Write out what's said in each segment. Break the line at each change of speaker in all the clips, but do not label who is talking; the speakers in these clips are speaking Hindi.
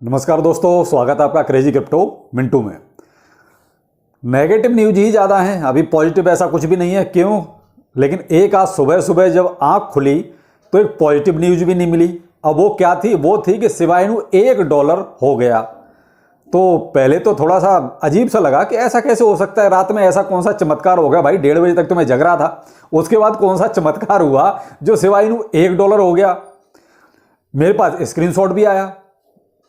नमस्कार दोस्तों, स्वागत है आपका क्रेजी क्रिप्टो मिंटू में। नेगेटिव न्यूज ही ज़्यादा है, अभी पॉजिटिव ऐसा कुछ भी नहीं है। क्यों? लेकिन एक आज सुबह सुबह जब आंख खुली तो एक पॉजिटिव न्यूज भी नहीं मिली। अब वो क्या थी? वो थी कि शिबा इनू $1 हो गया। तो पहले तो थोड़ा सा अजीब सा लगा कि ऐसा कैसे हो सकता है, रात में ऐसा कौन सा चमत्कार हो गया। भाई 1:30 बजे तक तो मैं जग रहा था, उसके बाद कौन सा चमत्कार हुआ जो शिबा इनू $1 हो गया। मेरे पास स्क्रीनशॉट भी आया,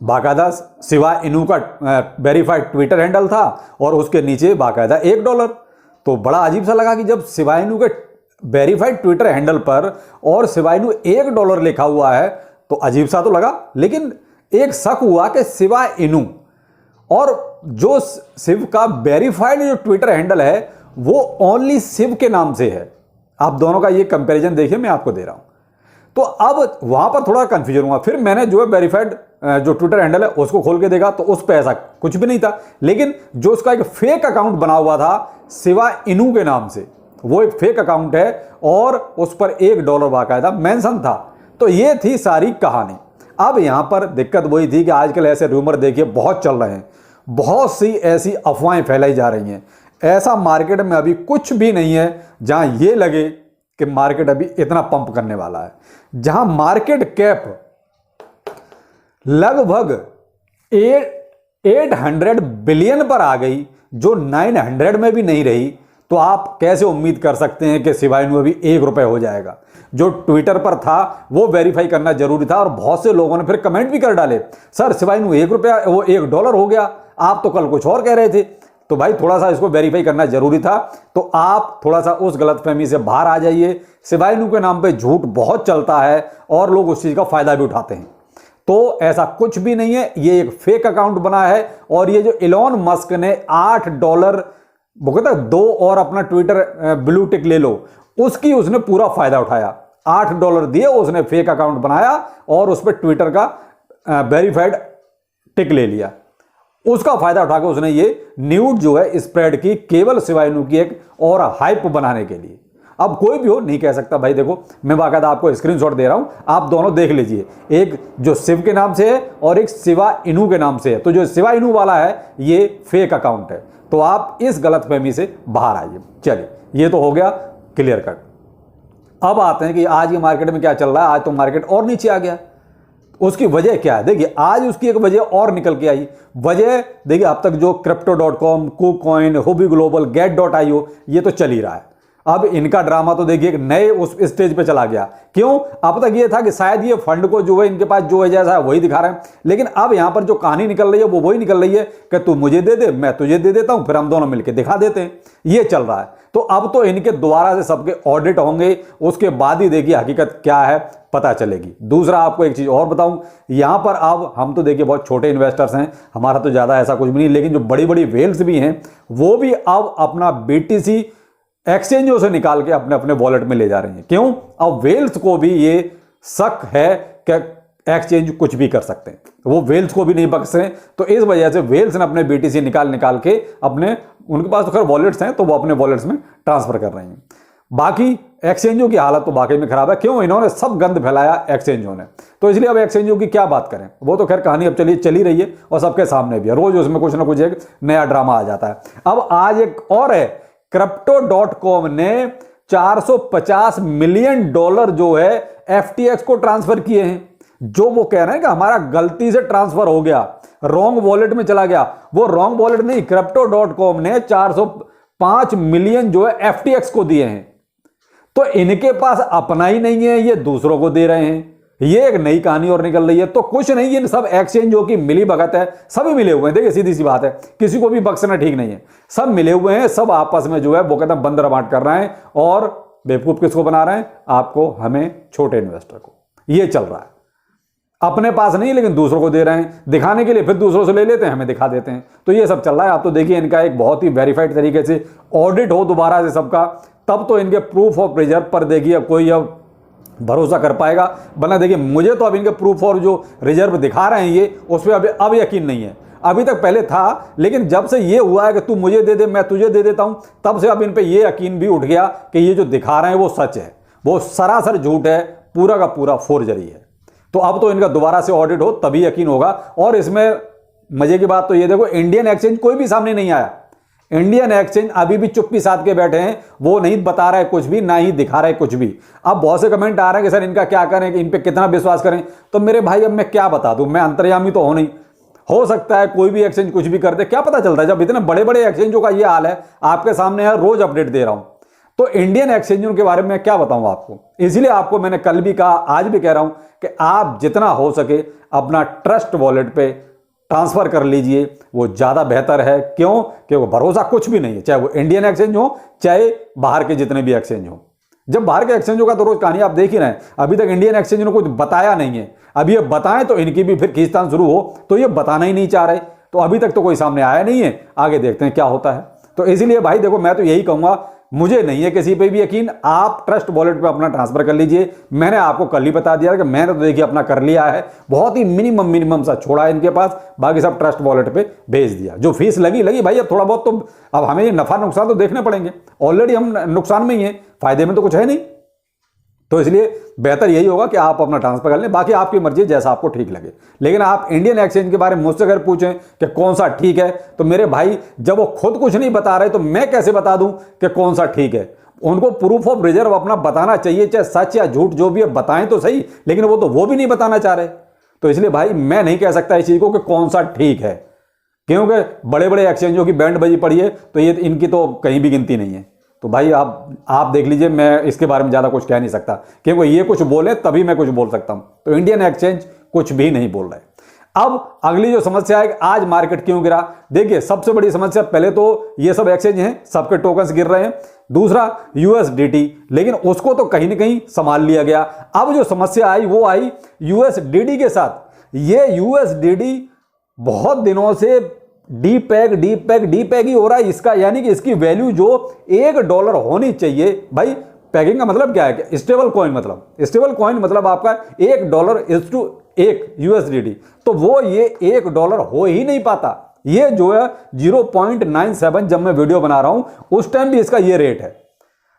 बाकायदा शिबा इनू का वेरीफाइड ट्विटर हैंडल था और उसके नीचे बाकायदा $1। तो बड़ा अजीब सा लगा कि जब शिबा इनू के वेरीफाइड ट्विटर हैंडल पर और शिबा इनू $1 लिखा हुआ है तो अजीब सा तो लगा। लेकिन एक शक हुआ कि शिबा इनू और जो शिव का वेरीफाइड जो ट्विटर हैंडल है वो ओनली शिव के नाम से है। आप दोनों का ये कंपैरिजन देखिए, मैं आपको दे रहा हूं। तो अब वहां पर थोड़ा कंफ्यूजन हुआ। फिर मैंने जो है वेरीफाइड जो ट्विटर हैंडल है उसको खोल के देखा तो उस पर ऐसा कुछ भी नहीं था। लेकिन जो उसका एक फेक अकाउंट बना हुआ था शिबा इनू के नाम से, वो एक फेक अकाउंट है और उस पर $1 बाकायदा मेंशन था। तो ये थी सारी कहानी। अब यहां पर दिक्कत वही थी कि आजकल ऐसे रूमर देखिए बहुत चल रहे हैं, बहुत सी ऐसी अफवाहें फैलाई जा रही हैं। ऐसा मार्केट में अभी कुछ भी नहीं है जहां ये लगे कि मार्केट अभी इतना पंप करने वाला है। जहां मार्केट कैप लगभग 800 बिलियन पर आ गई, जो 900 में भी नहीं रही, तो आप कैसे उम्मीद कर सकते हैं कि शिबा इनू अभी $1 हो जाएगा? जो ट्विटर पर था वो वेरीफाई करना जरूरी था और बहुत से लोगों ने फिर कमेंट भी कर डाले, सर शिबा इनू $1 वो $1 हो गया, आप तो कल कुछ और कह रहे थे। तो भाई थोड़ा सा इसको वेरीफाई करना जरूरी था। तो आप थोड़ा सा उस गलतफहमी से बाहर आ जाइए। शिबा इनू के नाम पे झूठ बहुत चलता है और लोग उस चीज का फायदा भी उठाते हैं। तो ऐसा कुछ भी नहीं है, ये एक फेक अकाउंट बना है। और ये जो इलॉन मस्क ने $8 वो कहता है 2 और अपना ट्विटर ब्लू टिक ले लो, उसकी उसने पूरा फायदा उठाया। $8 दिए, उसने फेक अकाउंट बनाया और उस पर ट्विटर का वेरीफाइड टिक ले लिया। उसका फायदा उठाकर उसने ये न्यूज जो है स्प्रेड की, केवल शिबा इनू की एक और हाइप बनाने के लिए। अब कोई भी हो नहीं कह सकता। भाई देखो, मैं बाकायदा आपको स्क्रीनशॉट दे रहा हूं, आप दोनों देख लीजिए। एक जो शिव के नाम से है और एक शिबा इनू के नाम से है। तो जो शिबा इनू वाला है ये फेक अकाउंट है। तो आप इस गलतफहमी से बाहर आइए। चलिए, ये तो हो गया क्लियर कट। अब आते हैं कि आज ये मार्केट में क्या चल रहा है। आज तो मार्केट और नीचे आ गया। उसकी वजह क्या है? देखिए, आज उसकी एक वजह और निकल के आई। वजह देखिए, अब तक जो crypto.com, KuCoin, हुबी ग्लोबल, get.io ये तो चल ही रहा है। अब इनका ड्रामा तो देखिए एक नए उस स्टेज पे चला गया। क्यों? अब तक ये था कि शायद ये फंड को जो है इनके पास जो है जैसा है वही दिखा रहे हैं। लेकिन अब यहां पर जो कहानी निकल रही है वो वही निकल रही है कि तू मुझे दे दे, मैं तुझे दे देता हूं, फिर हम दोनों मिलकर दिखा देते हैं। ये चल रहा है। तो अब तो इनके दोबारा से सबके ऑडिट होंगे, उसके बाद ही देखिए हकीकत क्या है पता चलेगी। दूसरा आपको एक चीज और बताऊं, यहां पर अब हम तो देखिए बहुत छोटे इन्वेस्टर्स हैं, हमारा तो ज्यादा ऐसा कुछ भी नहीं। लेकिन जो बड़ी बड़ी वेल्स भी हैं वो भी अब अपना BTC एक्सचेंजों से निकाल के अपने अपने वॉलेट में ले जा रही हैं। क्यों? अब वेल्स को भी ये शक है कि एक्सचेंज कुछ भी कर सकते हैं, वो वेल्स को भी नहीं बख्श रहे। तो इस वजह से वेल्स ने अपने BTC निकाल के अपने, उनके पास तो खैर वॉलेट्स हैं तो वो अपने वॉलेट्स में ट्रांसफर कर रहे हैं। बाकी एक्सचेंजों की हालत तो वाकई में खराब है। क्यों? इन्होंने सब गंद फैलाया एक्सचेंजों ने। तो इसलिए अब एक्सचेंजों की क्या बात करें, वो तो खैर कहानी अब चली रही है और सबके सामने भी है। रोज उसमें कुछ ना कुछ एक नया ड्रामा आ जाता है। अब आज एक और है, crypto.com ने $450 मिलियन जो है FTX को ट्रांसफर किए हैं। जो वो कह रहे हैं कि हमारा गलती से ट्रांसफर हो गया, रॉन्ग वॉलेट में चला गया, वो रॉन्ग वॉलेट नहीं, crypto.com ने 405 मिलियन जो है FTX को दिए हैं। तो इनके पास अपना ही नहीं है, ये दूसरों को दे रहे हैं। ये एक नई कहानी और निकल रही है। तो कुछ नहीं, ये सब एक्सचेंजों की मिली भगत है, सभी मिले हुए हैं। देखिए सीधी सी बात है, किसी को भी बख्शना ठीक नहीं है। सब मिले हुए हैं, सब आपस में जो है वो कहते हैं बंदर बांट कर रहे हैं और बेवकूफ किसको बना रहे हैं? आपको, हमें, छोटे इन्वेस्टर को। ये चल रहा है। अपने पास नहीं लेकिन दूसरों को दे रहे हैं दिखाने के लिए, फिर दूसरों से ले लेते हैं, हमें दिखा देते हैं। तो ये सब चल रहा है। आप तो देखिए इनका एक बहुत ही वेरीफाइड तरीके से ऑडिट हो दोबारा से सबका, तब तो इनके प्रूफ ऑफ रिजर्व पर देखिए अब कोई अब भरोसा कर पाएगा। वरना देखिए मुझे तो अब इनके प्रूफ और जो रिजर्व दिखा रहे हैं ये, उस पर अब यकीन नहीं है। अभी तक पहले था, लेकिन जब से ये हुआ है कि तू मुझे दे दे मैं तुझे दे देता हूं, तब से अब इन पे ये यकीन भी उठ गया कि ये जो दिखा रहे हैं वो सच है, वो सरासर झूठ है, पूरा का पूरा फोर्जरी है। तो अब तो इनका दोबारा से ऑडिट हो तभी यकीन होगा। और इसमें मजे की बात तो ये देखो, इंडियन एक्सचेंज कोई भी सामने नहीं आया। इंडियन एक्सचेंज अभी भी चुप्पी साध के बैठे हैं, वो नहीं बता रहा है कुछ भी, ना ही दिखा रहा है कुछ भी। अब बहुत से कमेंट आ रहे हैं कि सर इनका क्या करें, कि इन पे कितना विश्वास करें। तो मेरे भाई अब मैं क्या बता दूं, मैं अंतर्यामी तो हो नहीं, हो सकता है कोई भी एक्सचेंज कुछ भी कर दे, क्या पता चलता है। जब इतने बड़े बड़े एक्सचेंजों का ये हाल है, आपके सामने है, रोज अपडेट दे रहा हूं, तो इंडियन एक्सचेंजों के बारे में मैं क्या बताऊं आपको। इसलिए आपको मैंने कल भी कहा, आज भी कह रहा हूं कि आप जितना हो सके अपना ट्रस्ट वॉलेट पे ट्रांसफर कर लीजिए, वो ज्यादा बेहतर है। क्यों? क्योंकि भरोसा कुछ भी नहीं है, चाहे वो इंडियन एक्सचेंज हो चाहे बाहर के जितने भी एक्सचेंज हो। जब बाहर के एक्सचेंजों का तो रोज कहानी आप देख ही रहे हैं, अभी तक इंडियन एक्सचेंज ने कुछ बताया नहीं है। अभी ये बताएं तो इनकी भी फिर खींचतान शुरू हो, तो ये बताना ही नहीं चाह रहे। तो अभी तक तो कोई सामने आया नहीं है, आगे देखते हैं क्या होता है। तो इसीलिए भाई देखो, मैं तो यही कहूंगा, मुझे नहीं है किसी पे भी यकीन, आप ट्रस्ट वॉलेट पे अपना ट्रांसफर कर लीजिए। मैंने आपको कल ही बता दिया कि मैंने तो देखिए अपना कर लिया है, बहुत ही मिनिमम सा छोड़ा है इनके पास, बाकी सब ट्रस्ट वॉलेट पे भेज दिया। जो फीस लगी भाई, अब थोड़ा बहुत तो अब हमें ये नफा नुकसान तो देखने पड़ेंगे। ऑलरेडी हम नुकसान में ही है, फायदे में तो कुछ है नहीं। तो इसलिए बेहतर यही होगा कि आप अपना ट्रांसफर कर लें, बाकी आपकी मर्जी, जैसा आपको ठीक लगे। लेकिन आप इंडियन एक्सचेंज के बारे में मुझसे अगर पूछें कि कौन सा ठीक है, तो मेरे भाई जब वो खुद कुछ नहीं बता रहे तो मैं कैसे बता दूं कि कौन सा ठीक है। उनको प्रूफ ऑफ रिजर्व अपना बताना चाहिए, चाहे सच या झूठ जो भी है बताएं तो सही, लेकिन वो भी नहीं बताना चाह रहे। तो इसलिए भाई मैं नहीं कह सकता इस चीज को कि कौन सा ठीक है, क्योंकि बड़े बड़े एक्सचेंजों की बैंड बजी पड़ी है, तो ये इनकी तो कहीं भी गिनती नहीं है। तो भाई आप देख लीजिए, मैं इसके बारे में ज्यादा कुछ कह नहीं सकता, क्योंकि ये कुछ बोले तभी मैं कुछ बोल सकता हूं। तो इंडियन एक्सचेंज कुछ भी नहीं बोल रहे। अब अगली जो समस्या है कि आज मार्केट क्यों गिरा, देखिए सबसे बड़ी समस्या, पहले तो ये सब एक्सचेंज हैं, सबके टोकन्स गिर रहे हैं। दूसरा यूएसडीटी, लेकिन उसको तो कहीं ना कहीं संभाल लिया गया। अब जो समस्या आई वो आई यूएसडीडी के साथ। ये यूएसडीडी बहुत दिनों से डी पैग ही हो रहा है इसका, यानी कि इसकी वैल्यू जो $1 होनी चाहिए। भाई पैगिंग का मतलब क्या है कि स्टेबल कॉइन मतलब आपका $1 यूएसडीटी, तो वो ये $1 हो ही नहीं पाता। ये जो है 0.97, जब मैं वीडियो बना रहा हूं उस टाइम भी इसका ये रेट है।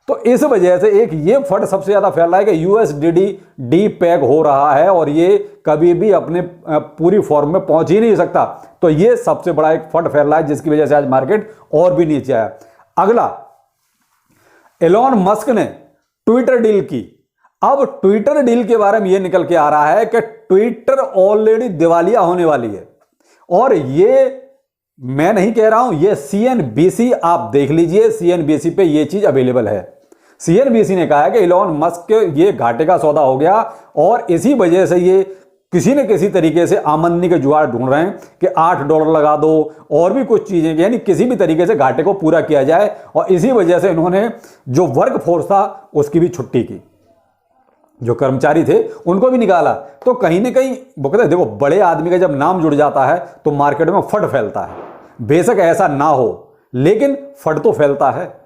तो इस वजह से एक ये फट सबसे ज्यादा फैल रहा है कि यूएसडीडी डी पैग हो रहा है और ये कभी भी अपने पूरी फॉर्म में पहुंच ही नहीं सकता। तो ये सबसे बड़ा एक फट फैल रहा है, जिसकी वजह से आज मार्केट और भी नीचे आया। अगला, एलोन मस्क ने ट्विटर डील की। अब ट्विटर डील के बारे में यह निकल के आ रहा है कि ट्विटर ऑलरेडी दिवालिया होने वाली है। और ये मैं नहीं कह रहा हूं, ये सीएनबीसी, आप देख लीजिए, सीएनबीसी पे ये चीज अवेलेबल है। सीएनबीसी ने कहा है कि एलोन मस्क ये घाटे का सौदा हो गया और इसी वजह से ये किसी न किसी तरीके से आमदनी के जुगाड़ ढूंढ रहे हैं कि $8 लगा दो और भी कुछ चीजें, यानी किसी भी तरीके से घाटे को पूरा किया जाए। और इसी वजह से इन्होंने जो वर्क फोर्स था उसकी भी छुट्टी की, जो कर्मचारी थे उनको भी निकाला। तो कहीं ना कहीं वो कहते हैं, देखो बड़े आदमी का जब नाम जुड़ जाता है तो मार्केट में फट फैलता है। बेशक ऐसा ना हो, लेकिन फट तो फैलता है।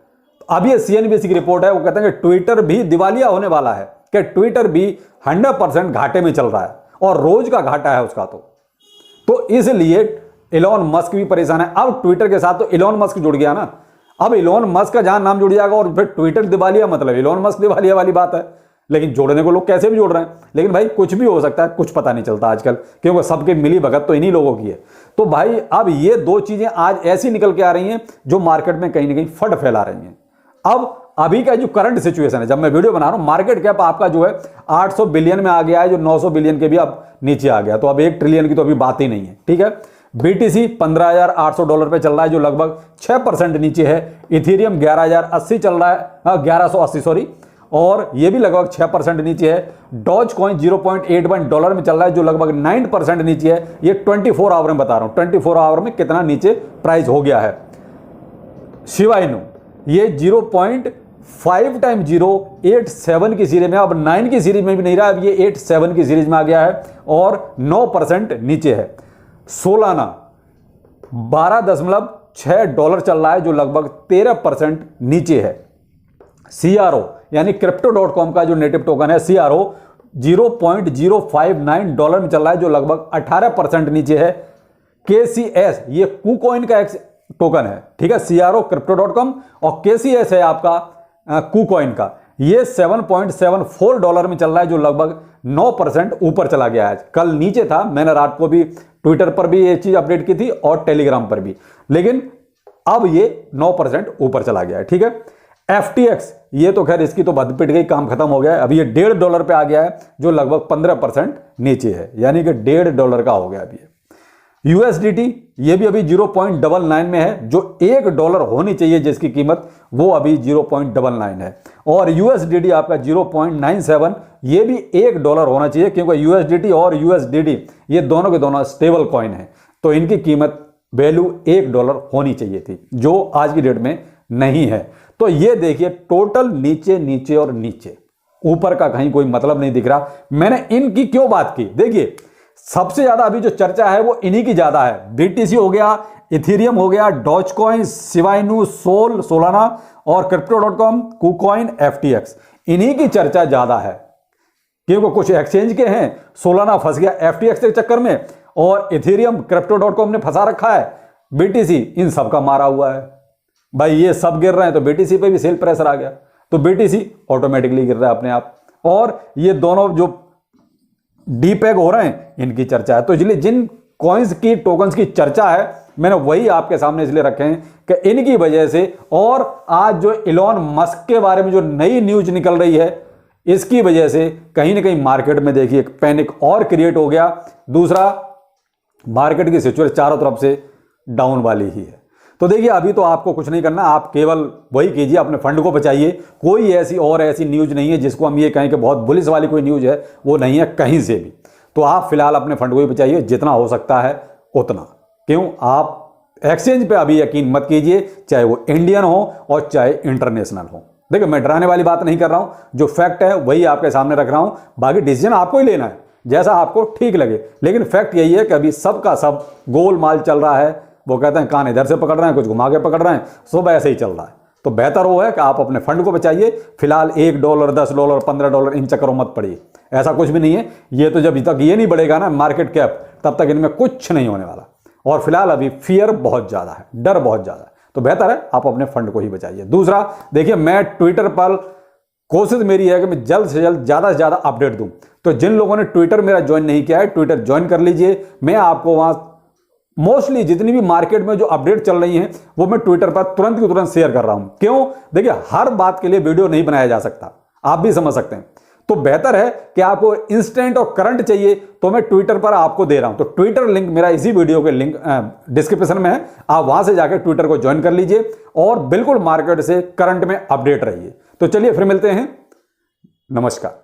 अब ये सीएनबीसी की रिपोर्ट है, वो कहते हैं कि ट्विटर भी दिवालिया होने वाला है, कि ट्विटर भी 100% घाटे में चल रहा है और रोज का घाटा है उसका। तो इसलिए एलोन मस्क भी परेशान है। अब ट्विटर के साथ तो एलोन मस्क जुड़ गया ना, अब एलोन मस्क का जहां नाम जुड़ जाएगा और फिर ट्विटर दिवालिया, मतलब एलोन मस्क दिवालिया वाली बात है। लेकिन जोड़ने को लोग कैसे भी जोड़ रहे हैं, लेकिन भाई कुछ भी हो सकता है, कुछ पता नहीं चलता आजकल, क्योंकि सबके मिली भगत तो इन्हीं लोगों की है। तो भाई अब ये दो चीजें आज ऐसी निकल के आ रही हैं जो मार्केट में कहीं ना कहीं फट फैला रही हैं। अब अभी का जो करंट सिचुएशन है, जब मैं वीडियो बना रहा हूं, मार्केट कैप आपका जो है 800 बिलियन में आ गया है, जो 900 बिलियन के भी अब नीचे आ गया। तो अब 1 ट्रिलियन की तो अभी बात ही नहीं है, ठीक है। बीटीसी $15,800 पे चल रहा है, जो लगभग 6% नीचे है। इथेरियम 11,080 चल रहा है, 1180 सॉरी, और ये भी लगभग 6% नीचे है। डॉज कॉइन $0.81 में चल रहा है, जो लगभग 9% नीचे है। ये 24 आवर में बता रहा हूं, 24 आवर में कितना नीचे प्राइस हो गया है। शिबा इनू ये 0.5 टाइम 0.87 की सीरीज में, अब 9 की सीरीज में भी नहीं रहा, अब ये 87 की सीरीज में आ गया है और 9% नीचे है। सोलाना $12.6 चल रहा है, जो लगभग 13% नीचे है। CRO यानी Crypto.com का जो नेटिव टोकन है CRO $0.059 में चल रहा है, जो लगभग 18% नीचे है। KCS ये KuCoin का एक टोकन है, ठीक है। CRO Crypto.com और KCS है आपका KuCoin का, ये $7.74 में चल रहा है, जो लगभग 9% ऊपर चला गया है। कल नीचे था, मैंने रात को भी ट्विटर पर भी ये चीज अपडेट की थी और टेलीग्राम पर भी, लेकिन अब ये 9% ऊपर चला गया है। ठीक है, FTX ये तो खैर इसकी तो बद पिट गई, काम खत्म हो गया है। अभी ये $1.5 पे आ गया है, जो लगभग 15% नीचे है, यानी कि $1.5 का हो गया अभी। USDT ये भी अभी 0.99 में है, जो $1 होनी चाहिए जिसकी कीमत, वो अभी 0.99 है। और USDT आपका 0.97, ये भी $1 होना चाहिए, क्योंकि USDT और USDT ये दोनों के दोनों स्टेबल कॉइन है, तो इनकी कीमत वैल्यू $1 होनी चाहिए थी, जो आज की डेट में नहीं है। तो ये देखिए टोटल नीचे नीचे और नीचे, ऊपर का कहीं कोई मतलब नहीं दिख रहा। मैंने इनकी क्यों बात की, देखिए सबसे ज्यादा अभी जो चर्चा है वो इन्हीं की ज्यादा है। BTC हो गया, इथेरियम हो गया, Dogecoin, Shiba Inu, Sol, Solana और crypto.com, KuCoin, FTX, इन्हीं की चर्चा ज्यादा है, क्योंकि कुछ एक्सचेंज के हैं। सोलाना फंस गया FTX के चक्कर में, और इथेरियम crypto.com ने फंसा रखा है, BTC इन सब का मारा हुआ है। भाई ये सब गिर रहे हैं तो BTC पे भी सेल प्रेशर आ गया, तो BTC ऑटोमेटिकली गिर रहा है अपने आप। और ये दोनों जो डीपैग हो रहे हैं, इनकी चर्चा है। तो इसलिए जिन कॉइन्स की, टोकन्स की चर्चा है, मैंने वही आपके सामने इसलिए रखे हैं कि इनकी वजह से, और आज जो इलॉन मस्क के बारे में जो नई न्यूज निकल रही है, इसकी वजह से कहीं ना कहीं मार्केट में देखिए एक पैनिक और क्रिएट हो गया। दूसरा, मार्केट की सिचुएशन चारों तरफ से डाउन वाली ही है। तो देखिए अभी तो आपको कुछ नहीं करना, आप केवल वही कीजिए, अपने फंड को बचाइए। कोई ऐसी न्यूज नहीं है जिसको हम ये कहें कि बहुत बुलिश वाली कोई न्यूज है, वो नहीं है कहीं से भी। तो आप फिलहाल अपने फंड को ही बचाइए, जितना हो सकता है उतना। क्यों, आप एक्सचेंज पे अभी यकीन मत कीजिए, चाहे वो इंडियन हो और चाहे इंटरनेशनल हो। देखिए मैं डराने वाली बात नहीं कर रहा हूं, जो फैक्ट है वही आपके सामने रख रहा हूं। बाकी डिसीजन आपको ही लेना है, जैसा आपको ठीक लगे। लेकिन फैक्ट यही है कि अभी सबका सब गोलमाल चल रहा है। वो कहते हैं कान इधर से पकड़ रहे हैं, कुछ घुमा के पकड़ रहे हैं, सब ऐसे ही चल रहा है। तो बेहतर वो है कि आप अपने फंड को बचाइए। फिलहाल $1, $10, $15 इन चक्करों मत पड़िए, ऐसा कुछ भी नहीं है। ये तो जब तक ये नहीं बढ़ेगा ना मार्केट कैप, तब तक इनमें कुछ नहीं होने वाला। और फिलहाल अभी फियर बहुत ज़्यादा है, डर बहुत ज़्यादा है, तो बेहतर है आप अपने फंड को ही बचाइए। दूसरा, देखिए मैं ट्विटर पर कोशिश मेरी है कि मैं जल्द से जल्द ज़्यादा से ज़्यादा अपडेट दूं। तो जिन लोगों ने ट्विटर मेरा ज्वाइन नहीं किया है, ट्विटर ज्वाइन कर लीजिए। मैं आपको वहाँ मोस्टली जितनी भी मार्केट में जो अपडेट चल रही हैं, वो मैं ट्विटर पर तुरंत की तुरंत शेयर कर रहा हूं। क्यों, देखिए हर बात के लिए वीडियो नहीं बनाया जा सकता, आप भी समझ सकते हैं। तो बेहतर है कि आपको इंस्टेंट और करंट चाहिए, तो मैं ट्विटर पर आपको दे रहा हूं। तो ट्विटर लिंक मेरा इसी वीडियो के लिंक डिस्क्रिप्शन में है, आप वहां से जाकर ट्विटर को ज्वाइन कर लीजिए और बिल्कुल मार्केट से करंट में अपडेट रहिए। तो चलिए फिर मिलते हैं, नमस्कार।